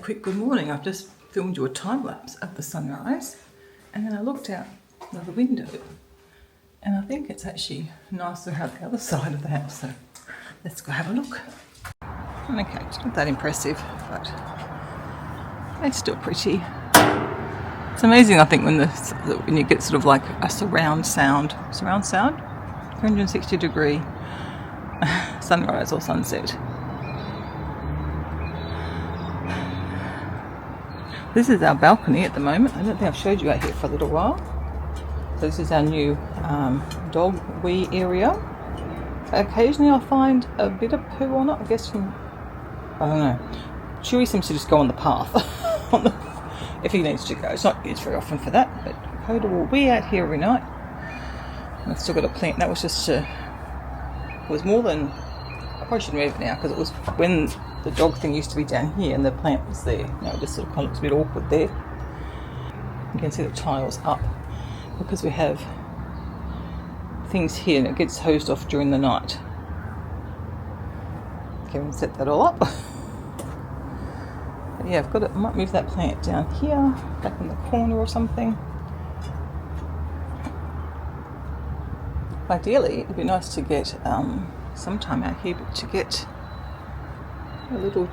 quick good morning. I've just filmed you a time lapse of the sunrise, and then I looked out the window, and I think it's actually nicer out the other side of the house. So let's go have a look. Okay, it's not that impressive, but it's still pretty. It's amazing, I think, when you get sort of like a surround sound, 360 degree sunrise or sunset. This is our balcony at the moment. I don't think I've showed you out here for a little while. So this is our new dog wee area. Occasionally I'll find a bit of poo on it, I guess from, I don't know. Chewy seems to just go on the path if he needs to go. It's not used very often for that, but Coda will wee out here every night. And I've still got a plant. That was just, it was more than, I probably should move it now because it was when the dog thing used to be down here and the plant was there. Now it just sort of kind of looks a bit awkward there. You can see the tiles up because we have things here and it gets hosed off during the night. Kevin set that all up. But yeah, I've got it. I might move that plant down here, back in the corner or something. Ideally, it'd be nice to get some time out here, but to get a little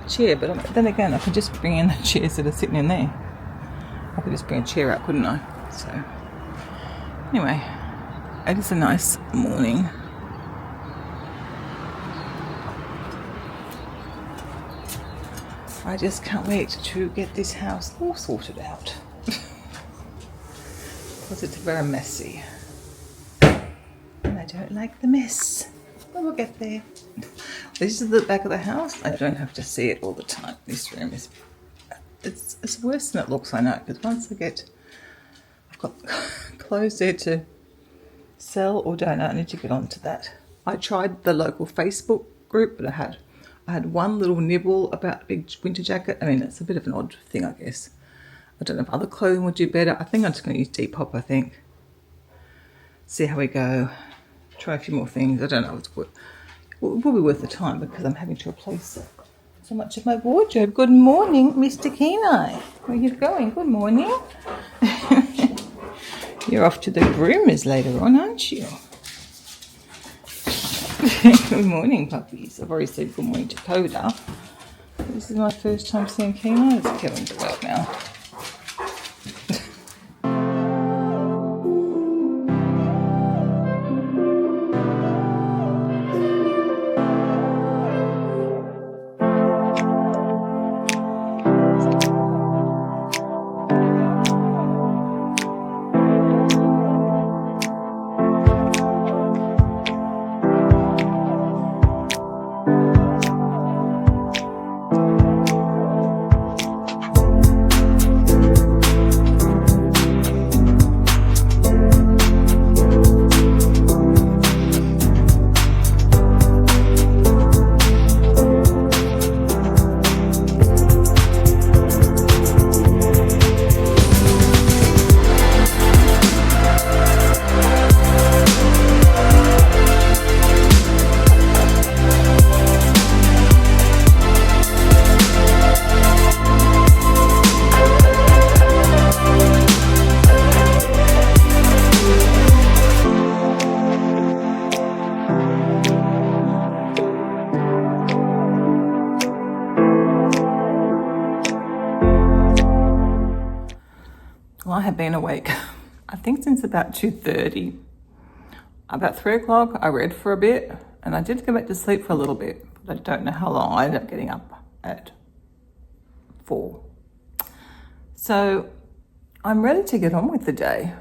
chair, but then again I could just bring in the chairs that are sitting in there. I could just bring a chair out, couldn't I? So anyway, it is a nice morning. I just can't wait to get this house all sorted out because it's very messy and I don't like the mess, but we'll get there. This is the back of the house. I don't have to see it all the time. This room is, it's worse than it looks, I know, because once I've got clothes there to sell or donate, I need to get onto that. I tried the local Facebook group, but I had one little nibble about a big winter jacket. I mean, it's a bit of an odd thing, I guess. I don't know if other clothing would do better. I think I'm just going to use Depop, I think. See how we go. Try a few more things. I don't know. It will be worth the time because I'm having to replace so much of my wardrobe. Good morning, Mr. Kenai. Where are you going? Good morning. You're off to the groomers later on, aren't you? Good morning, puppies. I've already said good morning to Coda. This is my first time seeing Kenai. It's Kevin to work now. Well, I have been awake, I think since about 2:30. About 3 o'clock, I read for a bit, and I did go back to sleep for a little bit, but I don't know how long. I ended up getting up at 4. So I'm ready to get on with the day.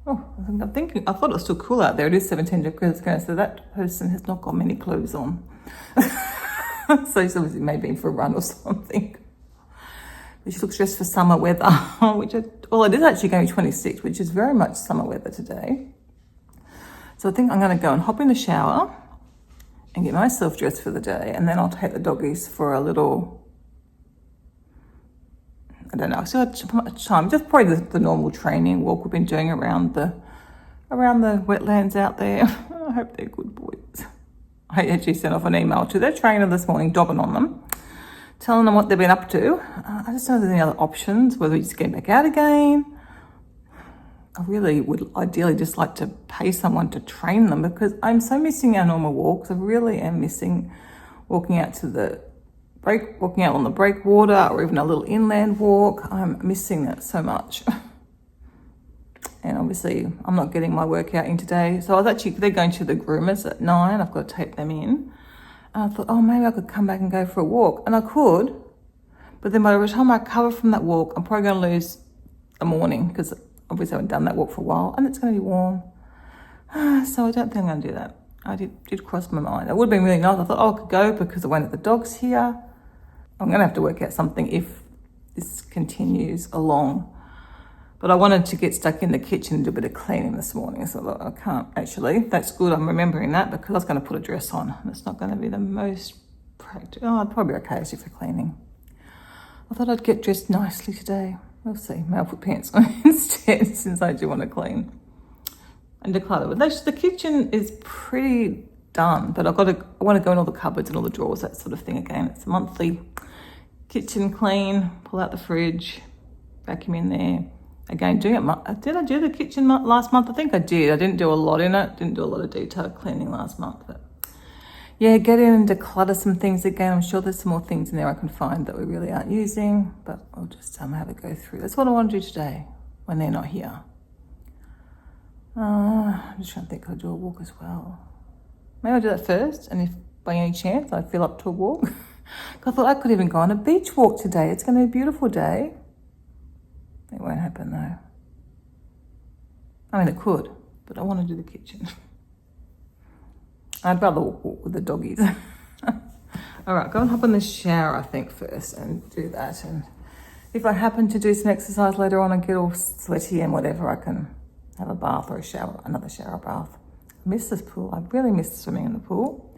Oh, I thought it was still cool out there. It is 17 degrees, so that person has not got many clothes on. So he's obviously maybe for a run or something. She looks dressed for summer weather, it is actually going to be 26, which is very much summer weather today. So I think I'm going to go and hop in the shower and get myself dressed for the day, and then I'll take the doggies for a little, I don't know, I still have much time, just probably the normal training walk we've been doing around the wetlands out there. I hope they're good boys. I actually sent off an email to their trainer this morning, dogging on them, telling them what they've been up to. I just don't know if there's any other options, whether we just get back out again. I really would ideally just like to pay someone to train them, because I'm so missing our normal walks. I really am missing walking out to the walking out on the breakwater, or even a little inland walk. I'm missing it so much. And obviously I'm not getting my workout in today. So they're going to the groomers at 9. I've got to take them in. And I thought, oh, maybe I could come back and go for a walk. And I could, but then by the time I recover from that walk, I'm probably going to lose the morning, because obviously I haven't done that walk for a while, and it's going to be warm. So I don't think I'm going to do that. I did cross my mind. It would have been really nice. I thought, oh, I could go because I went at the dogs here. I'm going to have to work out something if this continues along. But I wanted to get stuck in the kitchen and do a bit of cleaning this morning. So I thought, I can't actually. That's good. I'm remembering that, because I was going to put a dress on. And it's not going to be the most practical. Oh, I'd probably be okay actually for cleaning. I thought I'd get dressed nicely today. We'll see. Maybe I'll put pants on instead, since I do want to clean and declutter. But the kitchen is pretty done, but I want to go in all the cupboards and all the drawers, that sort of thing again. It's a monthly kitchen clean, pull out the fridge, vacuum in there. Again, doing it. Did I do the kitchen last month? I think I did. I didn't do a lot in it. Didn't do a lot of detail cleaning last month. But yeah, get in and declutter some things again. I'm sure there's some more things in there I can find that we really aren't using. But I'll just have a go through. That's what I want to do today when they're not here. I'm just trying to think, I'll do a walk as well. Maybe I'll do that first. And if by any chance I feel up to a walk. I thought I could even go on a beach walk today. It's going to be a beautiful day. It won't happen though. I mean, it could, but I want to do the kitchen. I'd rather walk with the doggies. All right, go and hop in the shower, I think, first, and do that. And if I happen to do some exercise later on and get all sweaty and whatever, I can have a bath or another shower bath. I miss this pool. I really miss swimming in the pool.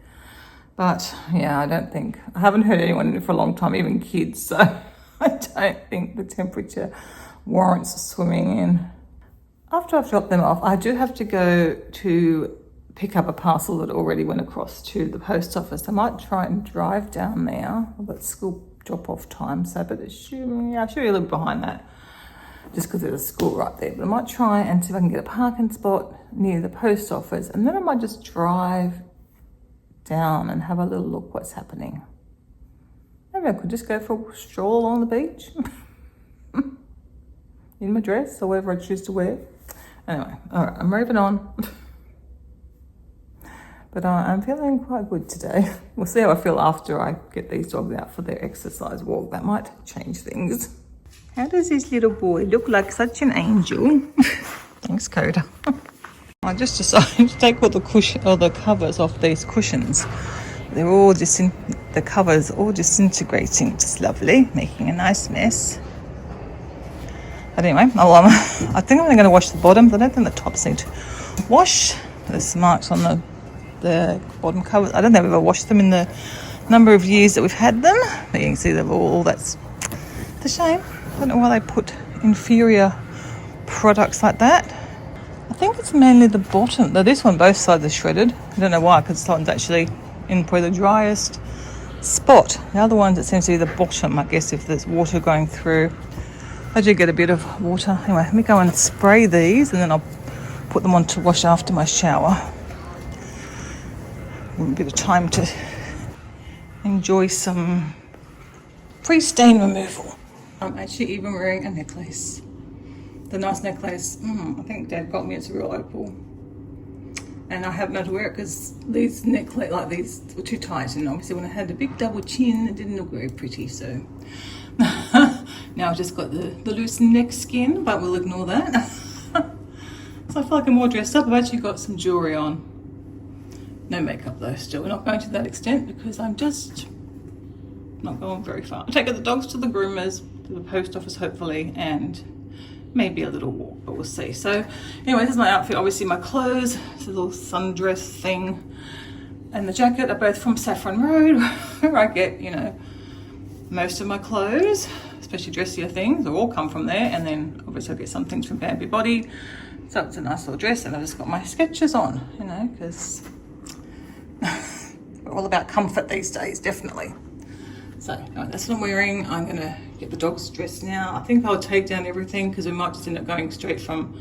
But yeah, I haven't heard anyone in it for a long time, even kids. So I don't think the temperature warrants swimming in. After I've dropped them off, I do have to go to pick up a parcel that already went across to the post office. I might try and drive down there. I've got school drop-off time, so but I should be a little behind that, just because there's a school right there. But I might try and see if I can get a parking spot near the post office, and then I might just drive down and have a little look what's happening. Maybe I could just go for a stroll along the beach. In my dress or whatever I choose to wear. Anyway, all right, I'm moving on. But I'm feeling quite good today. We'll see how I feel after I get these dogs out for their exercise walk. That might change things. How does this little boy look like such an angel? Thanks, Coda. I just decided to take all the covers off these cushions. They're all the covers all disintegrating. It's lovely, making a nice mess. But anyway, I think I'm going to wash the bottoms. I don't think the tops need to wash. There's marks on the bottom covers. I don't think I've ever washed them in the number of years that we've had them. But you can see they've all that's a shame. I don't know why they put inferior products like that. I think it's mainly the bottom. Now this one, both sides are shredded. I don't know why, because this one's actually in probably the driest spot. The other ones, it seems to be the bottom, I guess, if there's water going through. I do get a bit of water. Anyway, let me go and spray these, and then I'll put them on to wash after my shower. A bit of time to enjoy some pre-stain removal. I'm actually even wearing a necklace. The nice necklace, I think Dad got me. It's a real opal. And I haven't been able to wear it because these necklace like these were too tight, and obviously when I had a big double chin, it didn't look very pretty, so now I've just got the loose neck skin, but we'll ignore that. So I feel like I'm more dressed up. I've actually got some jewellery on. No makeup though, still. We're not going to that extent because I'm just not going very far. I'm taking the dogs to the groomers, to the post office hopefully, and maybe a little walk, but we'll see. So anyway, this is my outfit. Obviously my clothes, it's a little sundress thing, and the jacket are both from Saffron Road, where I get, most of my clothes, especially dressier things, they all come from there. And then obviously I get some things from Bambi Body. So it's a nice little dress, and I've just got my Skechers on, because We're all about comfort these days, definitely. So anyway, that's what I'm wearing. I'm gonna get the dogs dressed now. I think I'll take down everything because we might just end up going straight from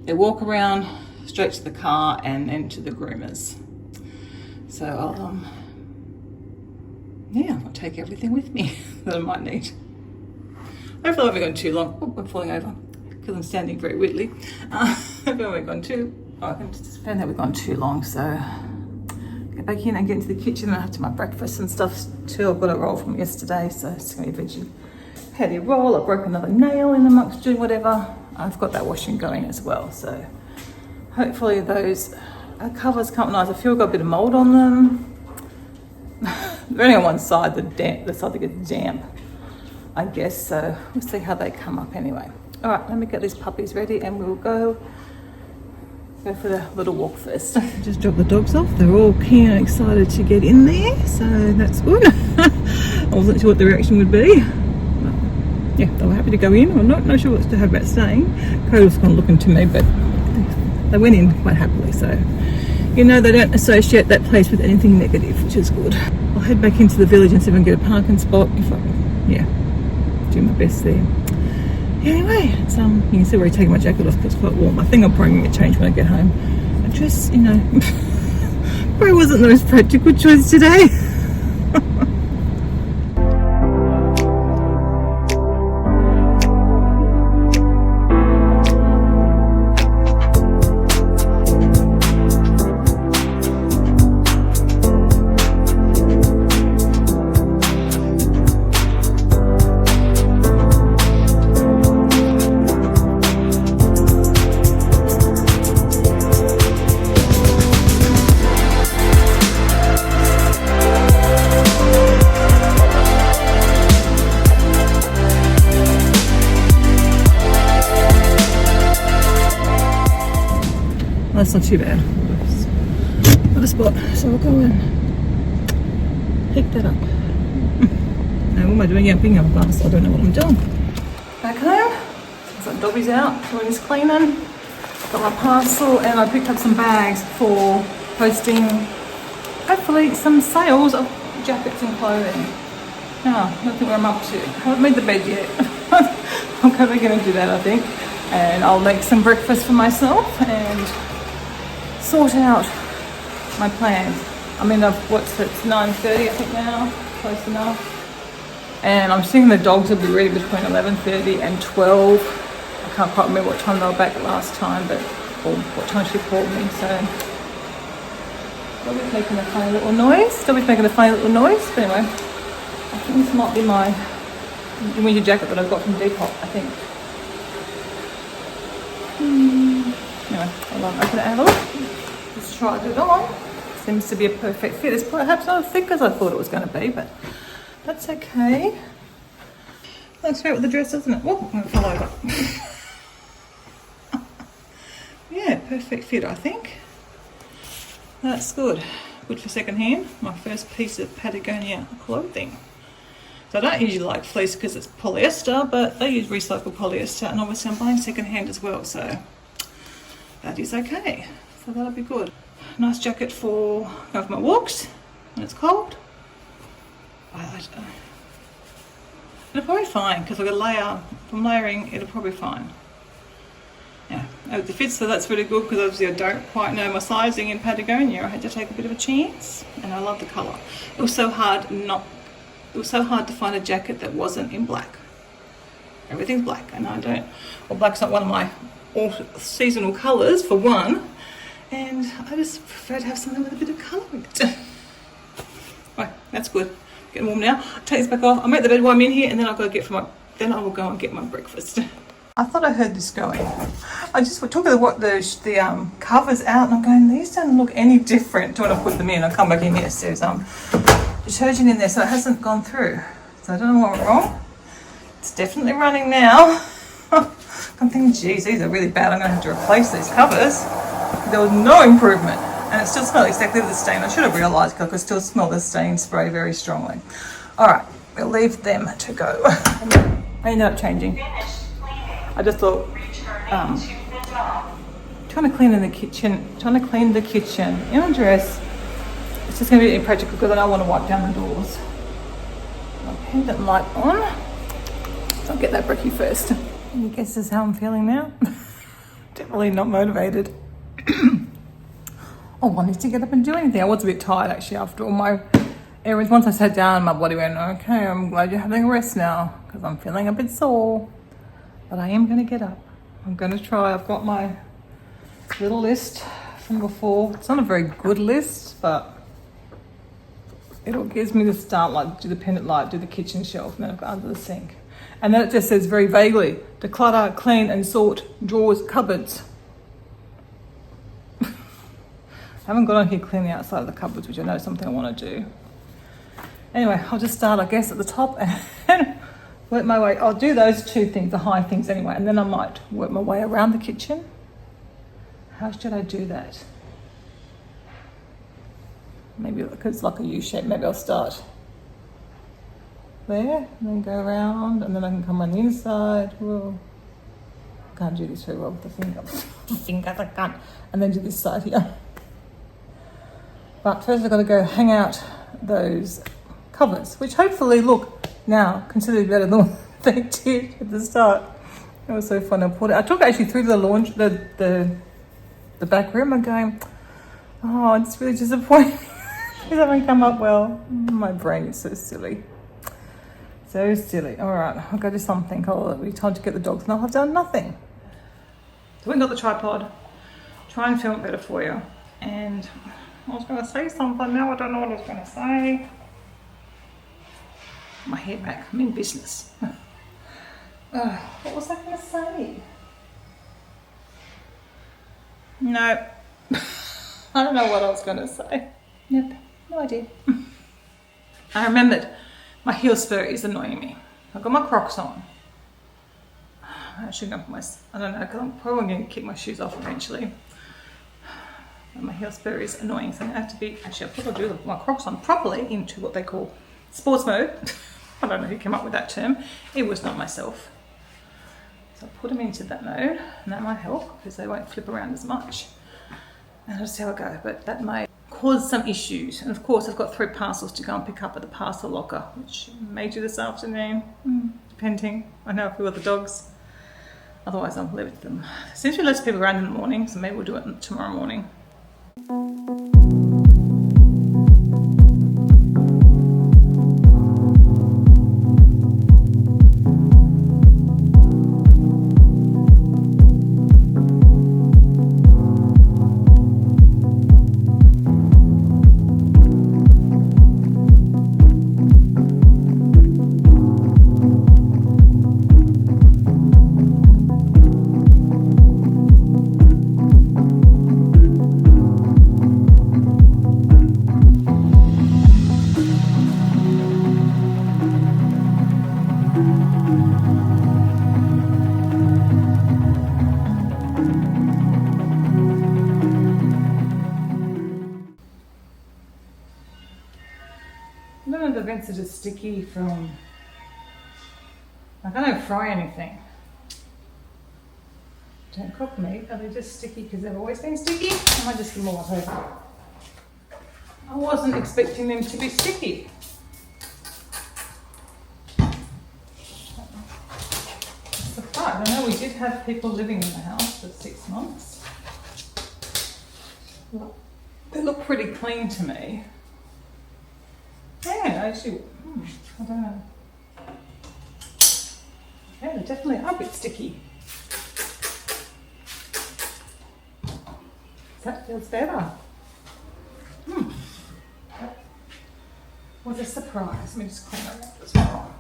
their walk around straight to the car and then to the groomers. So I'll take everything with me that I might need. Hopefully I haven't gone too long. Oh, I'm falling over because I'm standing very weirdly. Hopefully I haven't gone too. I can just found that we've gone too long, so get back in and get into the kitchen and I have to my breakfast and stuff too. I've got a roll from yesterday, so it's going to be a veggie patty roll. I broke another nail in amongst doing whatever. I've got that washing going as well, so hopefully those covers come nice. I feel I've got a bit of mould on them. They're only on one side, the side that gets damp, I guess, so we'll see how they come up anyway. All right, let me get these puppies ready and we'll go for the little walk first. Just dropped the dogs off. They're all keen and excited to get in there, so that's good. I wasn't sure what the reaction would be. But yeah, they were happy to go in. I'm not sure what to have about staying. Cody was kind of looking to me, but they went in quite happily, so you know they don't associate that place with anything negative, which is good. I'll head back into the village and see if I can get a parking spot. If I, do my best there. Anyway, it's you can see where I'm taking my jacket off because it's quite warm. I think I'm probably going to change when I get home. I just, probably wasn't the most practical choice today. That's not too bad. Got a spot, so we'll go and pick that up. Now, what am I doing out being on glass? I don't know what I'm doing. Back home, got Dobby's out doing his cleaning. Got my parcel and I picked up some bags for posting, hopefully, some sales of jackets and clothing. Now, I don't think where I'm up to. I haven't made the bed yet. I'm probably going to do that, I think. And I'll make some breakfast for myself and sort out my plans. I mean, it's 9:30 I think now, close enough. And I'm thinking the dogs will be ready between 11:30 and 12. I can't quite remember what time they were back last time, or what time she called me, so. Dobby's making a funny little noise. But anyway, I think this might be my winter jacket that I got from Depop, I think. Anyway, hold on, open it and have a look. Just tried it on. Seems to be a perfect fit. It's perhaps not as thick as I thought it was going to be, but that's okay. Looks great with the dress, doesn't it? Whoop, I'm going to fall over. Yeah, perfect fit, I think. That's good. Good for second hand. My first piece of Patagonia clothing. So I don't usually like fleece because it's polyester, but they use recycled polyester, and obviously I'm buying second hand as well, so that is okay. So that'll be good. Nice jacket for going for my walks when it's cold. It'll probably be fine because I've got a layer. From layering, it'll probably be fine. Yeah, it fits, so that's really good because obviously I don't quite know my sizing in Patagonia. I had to take a bit of a chance, and I love the colour. It was so hard to find a jacket that wasn't in black. Everything's black, and black's not one of my all seasonal colours for one, and I just prefer to have something with a bit of colour in it. Right, that's good. Getting warm now. I'll take this back off. I'll make the bed while I'm in here, and then I will go and get my breakfast. I thought I heard this going. I just took the covers out, and I'm going, these don't look any different to when I put them in. I come back in here, so there's detergent in there, so it hasn't gone through. So I don't know what went wrong. It's definitely running now. I'm thinking, geez, these are really bad. I'm going to have to replace these covers. There was no improvement, and it still smelled exactly the stain. I should have realised because I could still smell the stain spray very strongly. All right, we'll leave them to go. I ended up changing. I just thought, trying to clean the kitchen in a dress, it's just going to be impractical because I don't want to wipe down the doors. My pendant light on. So I'll get that brekkie first. Any guesses how I'm feeling now? Definitely not motivated. I wanted to get up and do anything. I was a bit tired actually after all my errands. Once I sat down, my body went, okay, I'm glad you're having a rest now because I'm feeling a bit sore. But I am going to get up. I'm going to try. I've got my little list from before. It's not a very good list, but it gives me the start, like do the pendant light, do the kitchen shelf, and then I've got under the sink. And then it just says very vaguely, declutter, clean and sort drawers, cupboards. I haven't got on here clean the outside of the cupboards, which I know is something I want to do. Anyway, I'll just start, I guess, at the top and work my way. I'll do those two things, the high things anyway, and then I might work my way around the kitchen. How should I do that? Maybe because it's like a U shape, maybe I'll start there and then go around and then I can come around the inside. Whoa. I can't do this very well with the fingers, I can't. And then do this side here. But first I've got to go hang out those covers, which hopefully look now considerably better than what they did at the start. It was so fun. I took it actually through the laundry, the back room. I'm going, oh, it's really disappointing. These haven't come up well. My brain is so silly. So silly. All right, I'll go do something. It'll be time to get the dogs and I'll have done nothing. So we got the tripod. Try and film it better for you. And I was going to say something, now I don't know what I was going to say. My hair back, I'm in business. What was I going to say? No. I don't know what I was going to say. Nope, no idea. I remembered my heel spur is annoying me. I've got my Crocs on. I should go for my, I don't know, because I'm probably going to kick my shoes off eventually. And my heel spur is annoying, so I have to be, actually I'll probably do my Crocs on properly into what they call sports mode. I don't know who came up with that term. It was not myself. So I'll put them into that mode, and that might help because they won't flip around as much. And I'll see how I go, but that may cause some issues. And of course I've got 3 parcels to go and pick up at the parcel locker, which may do this afternoon, depending. I know a few other dogs. Otherwise I'll leave it to them. Seems to be lots of people around in the morning, so maybe we'll do it tomorrow morning. None of the vents are just sticky from, like I don't fry anything. Don't cook meat, are they just sticky because they've always been sticky? I might just give them all over. I wasn't expecting them to be sticky. Surprised. I know we did have people living in the house for 6 months. They look pretty clean to me. Yeah, actually, I don't know. Yeah, they definitely are a bit sticky. That feels better. That was a surprise. Let me just clean that up as well.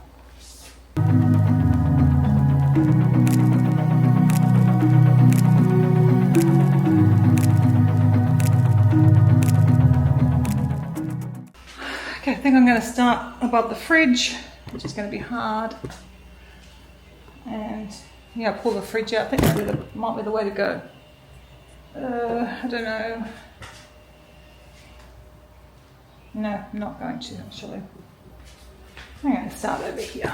Okay, I think I'm going to start above the fridge, which is going to be hard. And yeah, pull the fridge out. I think that might be the way to go. I don't know. No, I'm not going to actually. I'm going to start over here.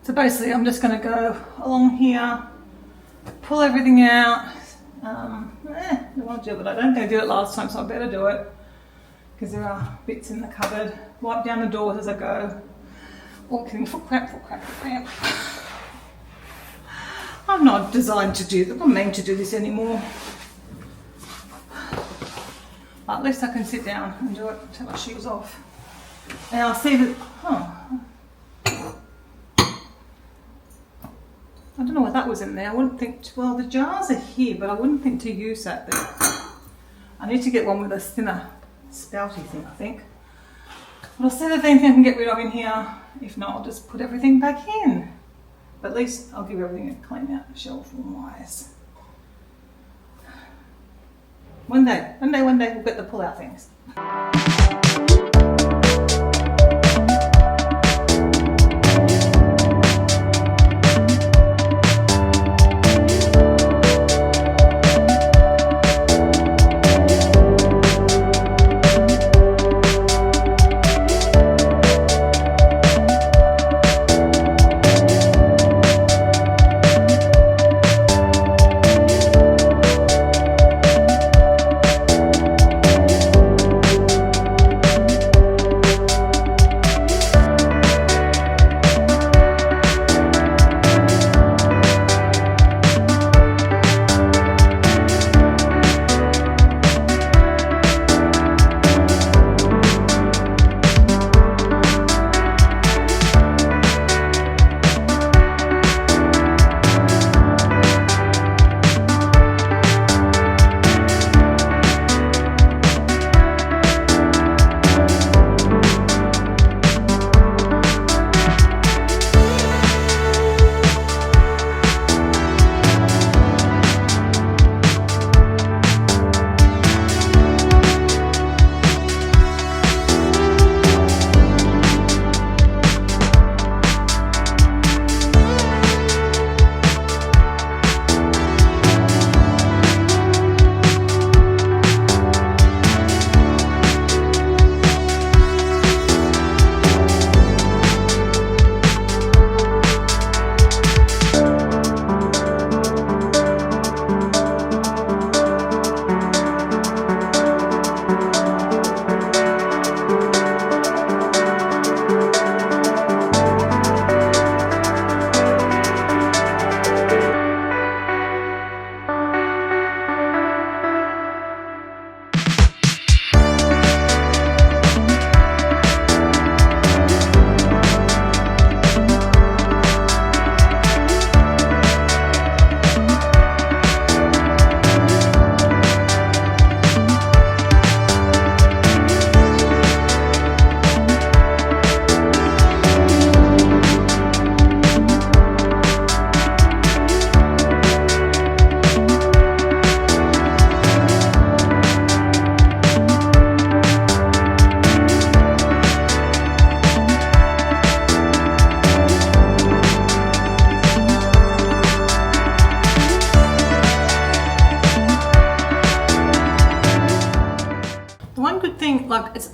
So basically I'm just going to go along here, pull everything out. I want to do it, but I don't think I did it last time, so I better do it. because there are bits in the cupboard. Wipe down the doors as I go. All kidding, foot cramp, foot cramp, foot cramp. I'm not designed to do, I'm not meant to do this anymore. But at least I can sit down and do it, take my shoes off. And I'll see that, I don't know what that was in there. I wouldn't think, well, the jars are here, but I wouldn't think to use that there. I need to get one with a thinner spouty thing, I think. But I'll see if there's anything I can get rid of in here. If not, I'll just put everything back in. But at least I'll give everything a clean out shelf wise. One day we'll get the pull out things.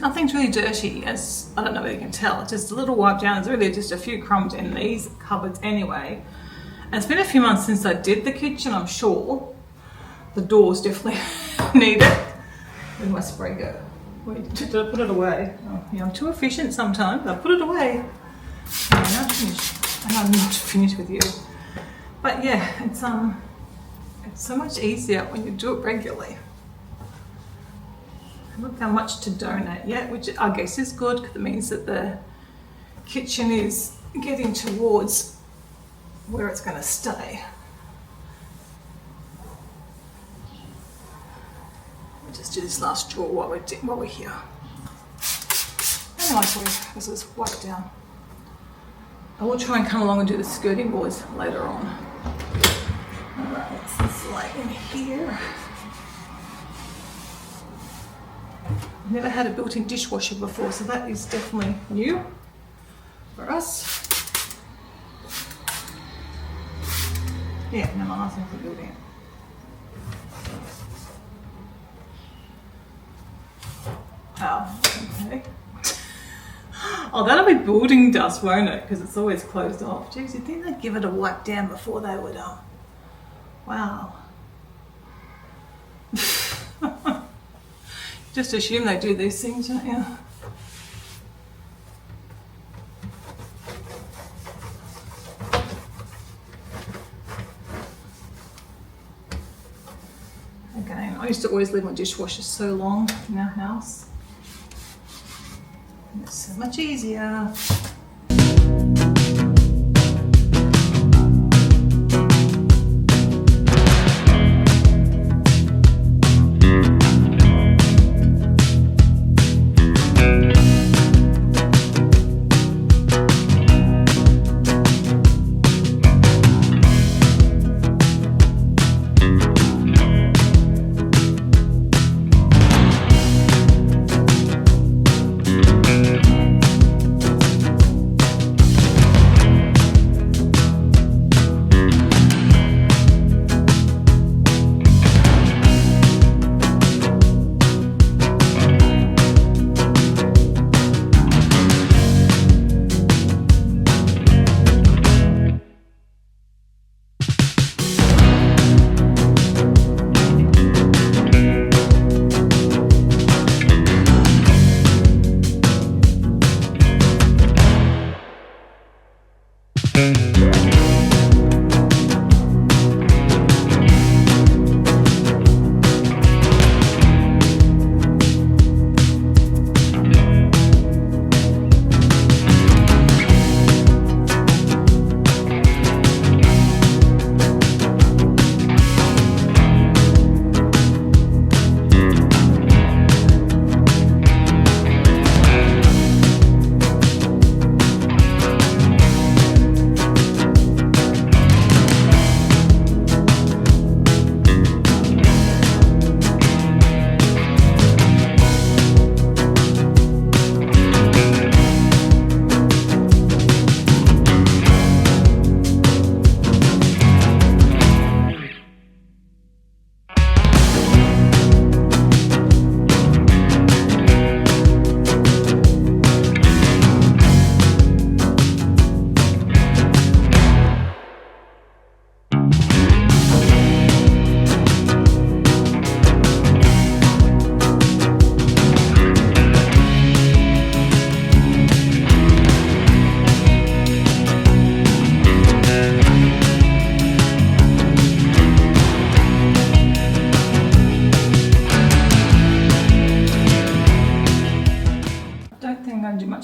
Nothing's really dirty, as I don't know whether you can tell. It's just a little wipe down. There's really just a few crumbs in these cupboards anyway. And it's been a few months since I did the kitchen, I'm sure. The doors definitely need it. Where'd my spray go? Wait, did I put it away? Oh, yeah, I'm too efficient sometimes. I put it away. I'm not finished. And I'm not finished with you. But yeah, it's so much easier when you do it regularly. Look how much to donate yet, which I guess is good because it means that the kitchen is getting towards where it's going to stay. We'll just do this last drawer while we're here. Anyway, sorry, this is wipe it down. I will try and come along and do the skirting boards later on. Alright, what's this like in here? I've never had a built-in dishwasher before, so that is definitely new for us. Yeah, no, my last one's a built-in. Oh, okay. Oh, that'll be building dust, won't it? Because it's always closed off. Jeez, you'd think they'd give it a wipe down before they were done. Wow. Just assume they do these things, don't you? Again, I used to always leave my dishwasher so long in our house. It's so much easier.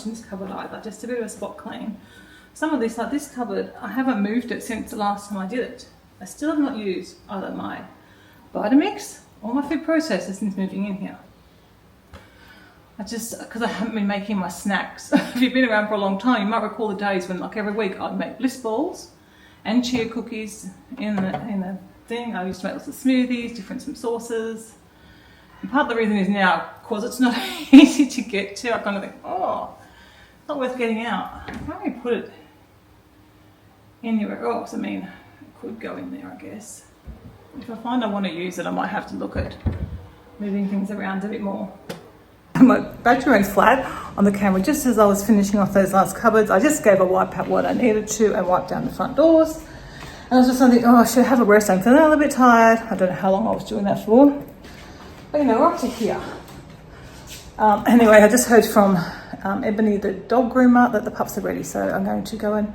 In this cupboard either, just a bit of a spot clean. Some of this, like this cupboard, I haven't moved it since the last time I did it. I still have not used either my Vitamix or my food processor since moving in here. Because I haven't been making my snacks. If you've been around for a long time, you might recall the days when like every week I'd make bliss balls and chia cookies in the thing. I used to make lots of smoothies, different some sauces. And part of the reason is now, because it's not easy to get to, I kind of think, oh, it's not worth getting out. I can't really put it anywhere else. I mean, it could go in there, I guess. If I find I want to use it, I might have to look at moving things around a bit more. My battery went flat on the camera just as I was finishing off those last cupboards. I just gave a wipe out what I needed to and wiped down the front doors. And I was just thinking, oh, I should have a rest. I'm feeling a little bit tired. I don't know how long I was doing that for. But you know, we're up to here. Anyway, I just heard from Ebony, the dog groomer, that the pups are ready. So I'm going to go and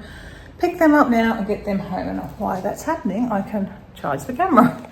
pick them up now and get them home. And while that's happening, I can charge the camera.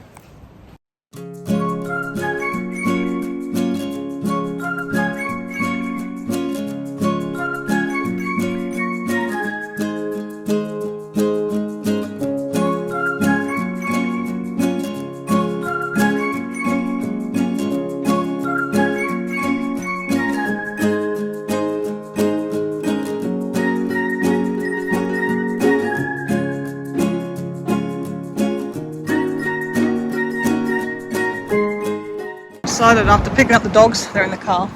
Decided after picking up the dogs, they're in the car,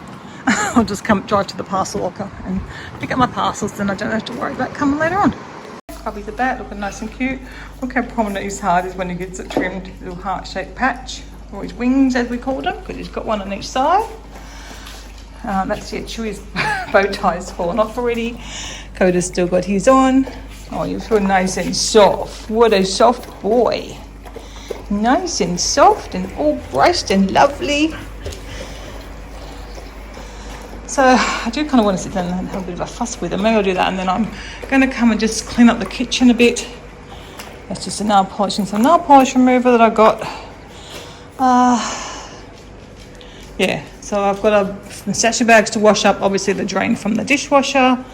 I'll just drive to the parcel locker and pick up my parcels, then I don't have to worry about coming later on. Cubby's the bat, looking nice and cute. Look how prominent his heart is when he gets it trimmed, his little heart-shaped patch, or his wings as we called them, because he's got one on each side. That's it, Chewy's bow tie's fallen off already. Coda's still got his on. Oh, you feel nice and soft. What a soft boy. Nice and soft and all brushed and lovely. So I do kind of want to sit down and have a bit of a fuss with them. Maybe I'll do that, and then I'm going to come and just clean up the kitchen a bit. That's just a nail polish and some nail polish remover that I got. Yeah, so I've got some sachet bags to wash up, obviously the drain from the dishwasher.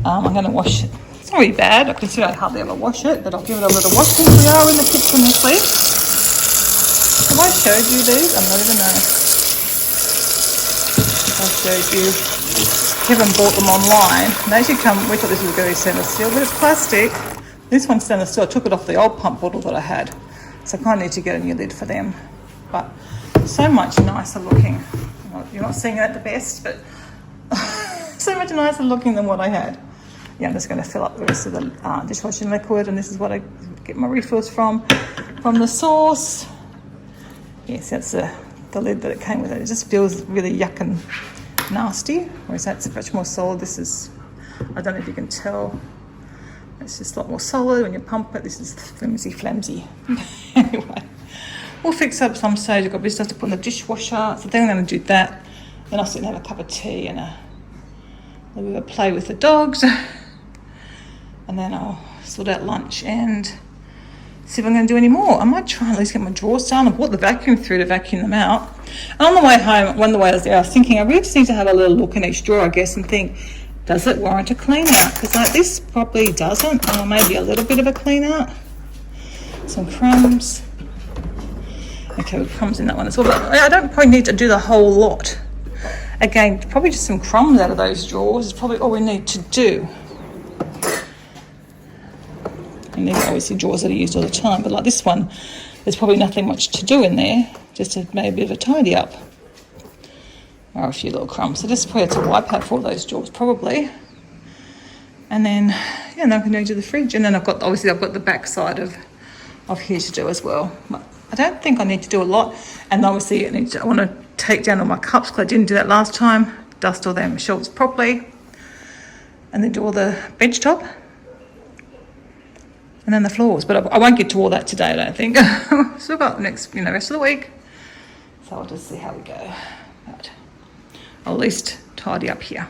I'm going to wash it. It's not really bad. I consider I hardly ever wash it, but I'll give it a little wash since we are in the kitchen this week. Have I showed you these? I'm not even know. I showed you. Kevin bought them online. They actually come, we thought this was going to be stainless steel, but it's plastic. This one's stainless steel. I took it off the old pump bottle that I had. So I kind of need to get a new lid for them. But so much nicer looking. You're not seeing it at the best, but so much nicer looking than what I had. Yeah, I'm just going to fill up the rest of the dishwashing liquid, and this is what I get my refills from the source. Yes, that's the lid that it came with. It just feels really yuck and nasty, whereas that's much more solid. This is, I don't know if you can tell, it's just a lot more solid when you pump it. This is flimsy. Anyway, we'll fix up some stage. I've got a bit of stuff to put in the dishwasher, so then I'm going to do that. Then I'll sit and have a cup of tea and a little bit of a play with the dogs, and then I'll sort out lunch and see if I'm going to do any more. I might try and at least get my drawers down. I brought the vacuum through to vacuum them out. And on the way home, one of the way I was there, I was thinking I really just need to have a little look in each drawer, I guess, and think, does it warrant a clean out? Because like this probably doesn't. Maybe a little bit of a clean out. Some crumbs. Okay, with crumbs in that one as well. But I don't probably need to do the whole lot. Again, probably just some crumbs out of those drawers is probably all we need to do. And these are obviously drawers that are used all the time, but like this one, there's probably nothing much to do in there, just to make a bit of a tidy up. Or a few little crumbs. So just probably have to wipe out for all those drawers probably. And then, yeah, then I can go to the fridge. And then I've got the back side of here to do as well. But I don't think I need to do a lot. And obviously I want to take down all my cups because I didn't do that last time. Dust all them shelves properly. And then do all the bench top. And then the floors. But I won't get to all that today, I don't think. Still got rest of the week. So I'll just see how we go. But I'll at least tidy up here.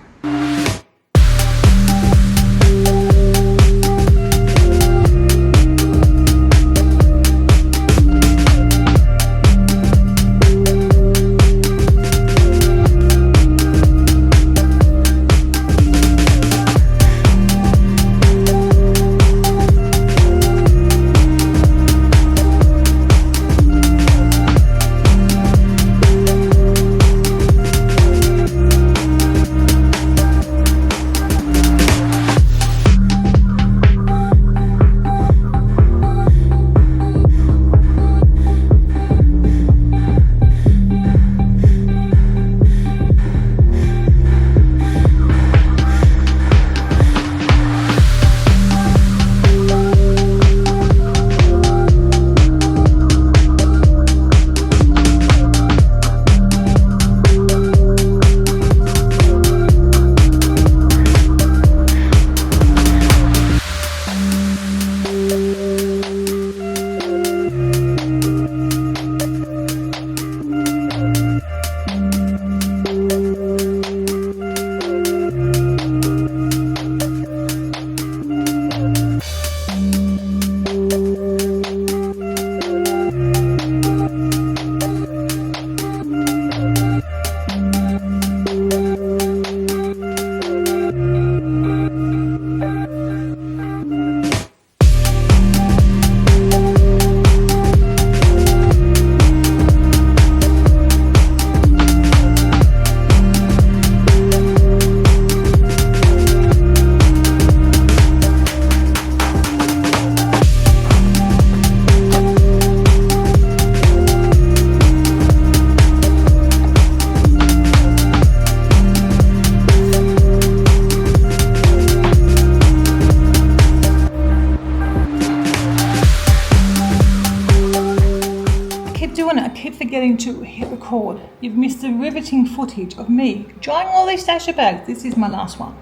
Forgetting to hit record. You've missed the riveting footage of me drying all these sachet bags. This is my last one.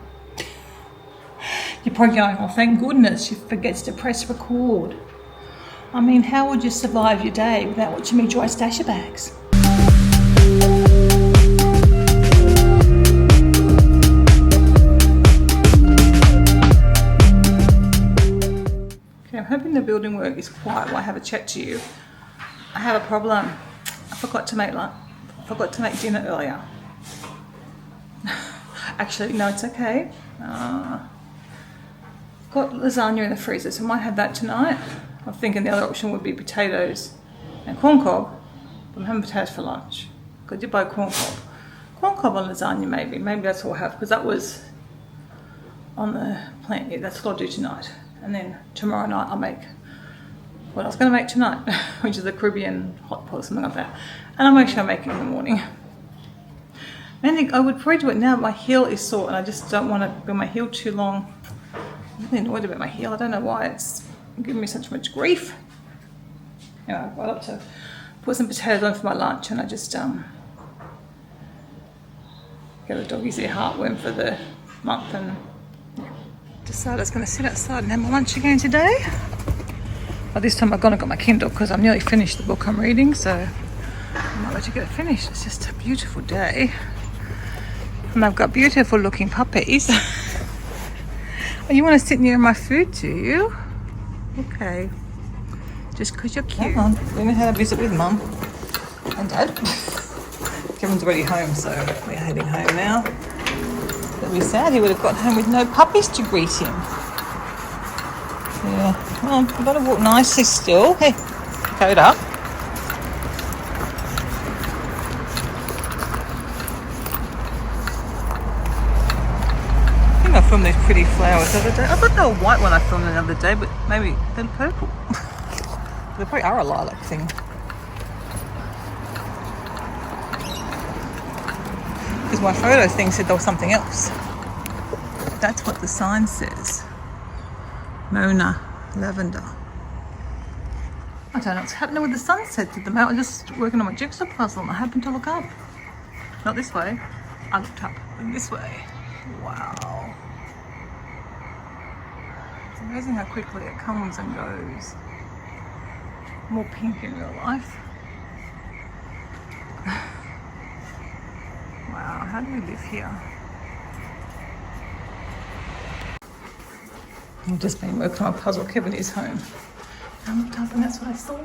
You're probably going, oh, thank goodness she forgets to press record. I mean, how would you survive your day without watching me dry sachet bags? hoping the building work is quiet while I have a chat to you. I have a problem. I forgot to make dinner earlier. Actually, no, it's okay. Got lasagna in the freezer, so I might have that tonight. I'm thinking the other option would be potatoes and corn cob. But I'm having potatoes for lunch. I did buy corn cob. Corn cob and lasagna maybe. Maybe that's all I have, because that was on the plan. Yeah, that's what I'll do tonight. And then tomorrow night I'll make what I was going to make tonight, which is a Caribbean hot pot or something like that. And I'll make sure I make it in the morning. Mainly, I would probably do it now, but my heel is sore and I just don't want to be on my heel too long. I'm really annoyed about my heel. I don't know why it's giving me such much grief. You know, I like to put some potatoes on for my lunch, and I just get the doggies their heartworm for the month, and decided I was going to sit outside and have my lunch again today. But this time I've gone and got my Kindle because I'm nearly finished the book I'm reading, so I might let you get it finished. It's just a beautiful day. And I've got beautiful looking puppies. Oh, you want to sit near my food, do you? Okay. Just because you're cute. Come on, we're going to have a visit with Mum and Dad. Kevin's already home, so we're heading home now. It'd be sad he would have got home with no puppies to greet him. Yeah, well, we've got to walk nicely still. Hey, coat up. I think I filmed these pretty flowers the other day. I thought they were white when I filmed them the other day, but maybe they're purple. They probably are a lilac thing. Because my photo thing said there was something else. That's what the sign says. Mona lavender. I don't know what's happening with the sunset at the moment. I'm just working on my jigsaw puzzle and I happened to look up. Not this way. I looked up this way. Wow. It's amazing how quickly it comes and goes. More pink in real life. Wow, how do we live here? I've just been working on a puzzle. Kevin is home. I looked up and that's what I saw.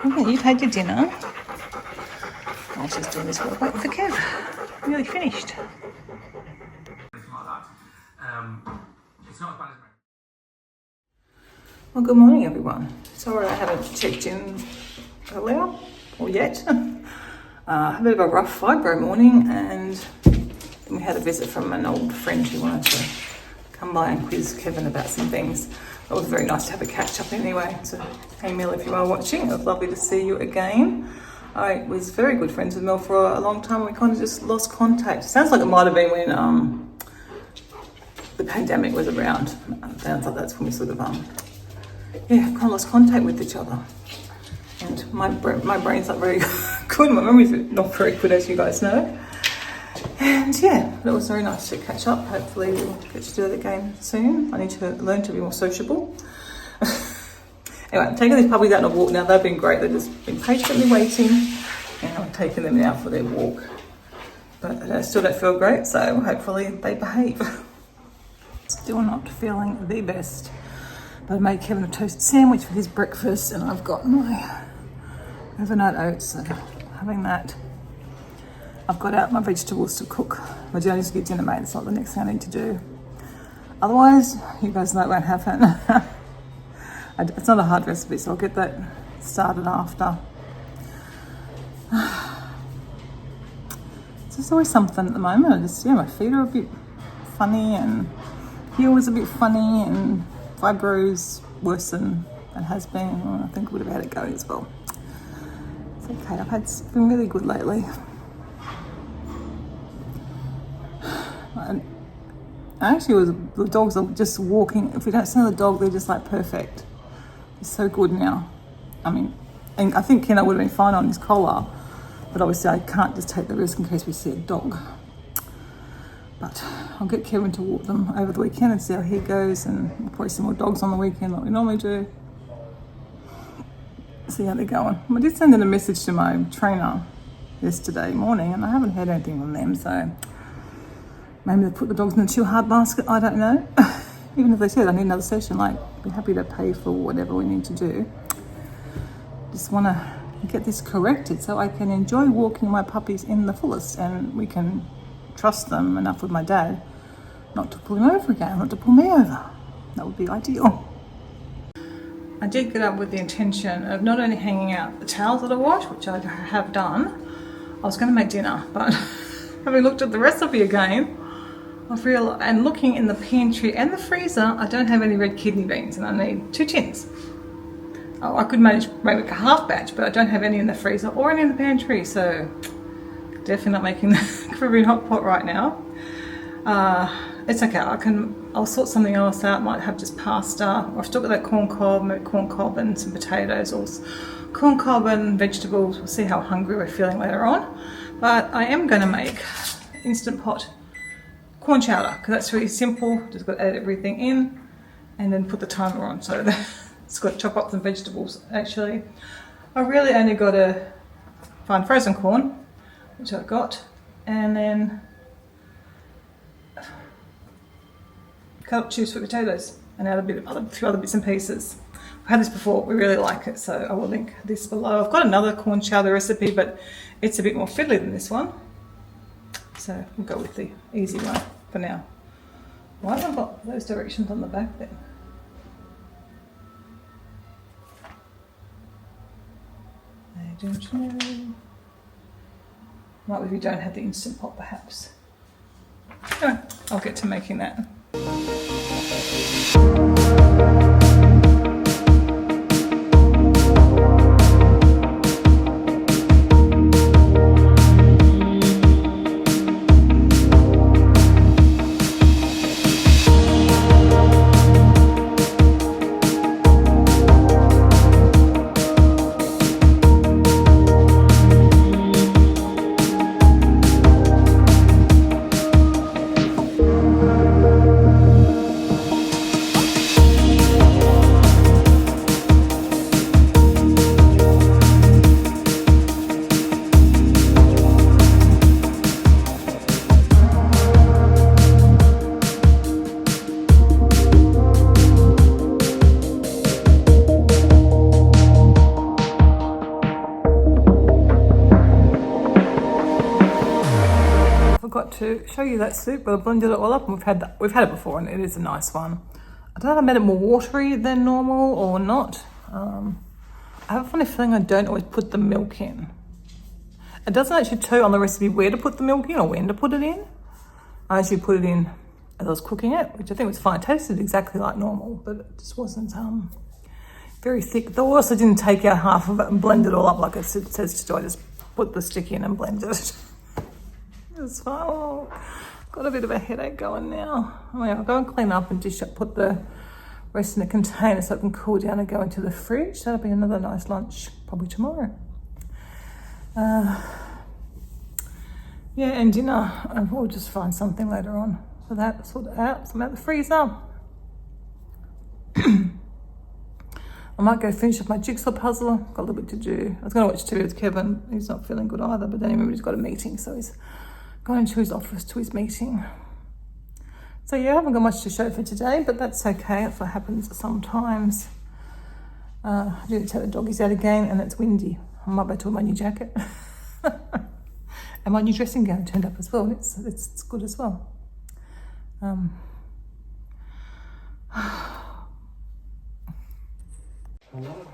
Okay, you've had your dinner. I was just doing this work waiting for Kev. Nearly finished. Well, good morning, everyone. Sorry I haven't checked in earlier, or yet. A bit of a rough fibro morning, and then we had a visit from an old friend who wanted to come by and quiz Kevin about some things. It was very nice to have a catch up anyway. So, hey Mel, if you are watching, it was lovely to see you again. I was very good friends with Mel for a long time. We kind of just lost contact. Sounds like it might have been when the pandemic was around. Sounds like that's when we sort of kind of lost contact with each other. And my brain's not very good. My memory's not very good, as you guys know. And yeah, it was very nice to catch up. Hopefully we'll get to do it again soon. I need to learn to be more sociable. Anyway, I'm taking these puppies out on a walk now. They've been great. They've just been patiently waiting, and I'm taking them out for their walk. But I still don't feel great, so hopefully they behave. Still not feeling the best. But I made Kevin a toasted sandwich for his breakfast, and I've got my overnight oats, so having that. I've got out my vegetables to cook. My dinner is to get dinner made. It's not the next thing I need to do. Otherwise, you guys know it won't happen. It's not a hard recipe, so I'll get that started after. It's just always something at the moment. My feet are a bit funny, and heel is a bit funny, and fibro's worse than it has been. I think I would have had it going as well. It's okay. It's been really good lately. The dogs are just walking. If we don't smell the dog, they're just like perfect. It's so good now. I mean, and I think Kenna would have been fine on his collar, but obviously I can't just take the risk in case we see a dog. But I'll get Kevin to walk them over the weekend and see how he goes, and we'll probably see more dogs on the weekend like we normally do. See how they're going. I did send in a message to my trainer yesterday morning, and I haven't heard anything from them, so Maybe they put the dogs in a too hard basket, I don't know. Even if they said I need another session, like, be happy to pay for whatever we need to do. Just want to get this corrected so I can enjoy walking my puppies in the fullest, and we can trust them enough with my dad not to pull him over again, not to pull me over. That would be ideal. I did get up with the intention of not only hanging out the towels that I wash, which I have done. I was going to make dinner, but having looked at the recipe again, I've realized, and looking in the pantry and the freezer, I don't have any red kidney beans, and I need 2 tins. Oh, I could manage maybe a half batch, but I don't have any in the freezer or any in the pantry, so definitely not making the Caribbean hot pot right now. It's okay, I'll sort something else out. Might have just pasta, or I've still got that corn cob and some potatoes, or corn cob and vegetables. We'll see how hungry we're feeling later on. But I am going to make Instant Pot corn chowder, because that's really simple. Just got to add everything in and then put the timer on. So it's got to chop up some vegetables. Actually, I really only got to find frozen corn, which I've got, and then cut up 2 sweet potatoes and add a few other bits and pieces. I've had this before, we really like it, so I will link this below. I've got another corn chowder recipe, but it's a bit more fiddly than this one. So we'll go with the easy one for now. Why have I got those directions on the back then? I don't know. Might be if you don't have the Instant Pot, perhaps. Anyway, I'll get to making that. To show you that soup, but I blended it all up, and we've had it before, and it is a nice one. I don't know if I made it more watery than normal or not. I have a funny feeling I don't always put the milk in. It doesn't actually tell you on the recipe where to put the milk in or when to put it in. I actually put it in as I was cooking it, which I think was fine. It tasted exactly like normal, but it just wasn't very thick. Though I also didn't take out half of it and blend it all up like it says to do. I just put the stick in and blend it. It's fine. Oh, got a bit of a headache going now. Anyway, I'll go and clean up and dish up, put the rest in a container so it can cool down and go into the fridge. That'll be another nice lunch, probably tomorrow. Yeah, and dinner. And we'll just find something later on for that. Sort it out. So I'm at the freezer. I might go finish up my jigsaw puzzle. Got a little bit to do. I was going to watch TV with Kevin. He's not feeling good either, but then remember he's got a meeting, so he's going into his office to his meeting. So yeah, I haven't got much to show for today, but that's okay. That's what happens sometimes. I didn't take the doggies out again, and it's windy. I might be to my new jacket. And my new dressing gown turned up as well. It's good as well.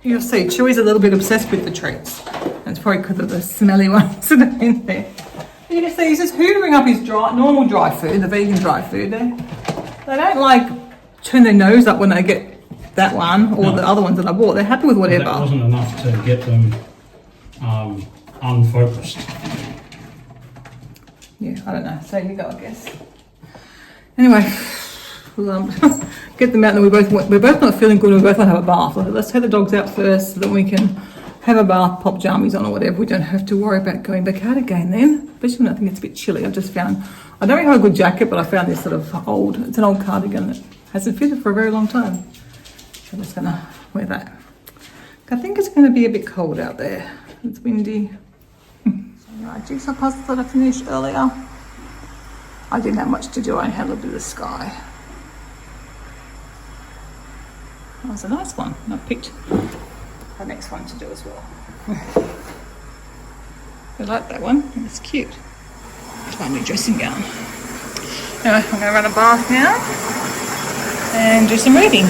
You'll see, Chewy's a little bit obsessed with the treats. And it's probably because of the smelly ones that are in there. You can see he's just hoovering up his normal dry food, the vegan dry food. They don't like turn their nose up when they get that one or the other ones that I bought. They're happy with whatever. That wasn't enough to get them unfocused. Yeah, I don't know. So you go, I guess. Anyway, we'll get them out, and we're both not feeling good. We both want to have a bath. Let's take the dogs out first so that we can have a bath, pop jammies on or whatever. We don't have to worry about going back out again then. Especially when I think it's a bit chilly. I don't really have a good jacket, but I found this sort of it's an old cardigan that hasn't fitted for a very long time. So I'm just gonna wear that. I think it's gonna be a bit cold out there. It's windy. So right, jigsaw puzzle that I finished earlier. I didn't have much to do. I had a little bit of the sky. That was a nice one. I picked the next one to do as well. I like that one. It's cute. It's my new dressing gown. Anyway, I'm going to run a bath now and do some reading.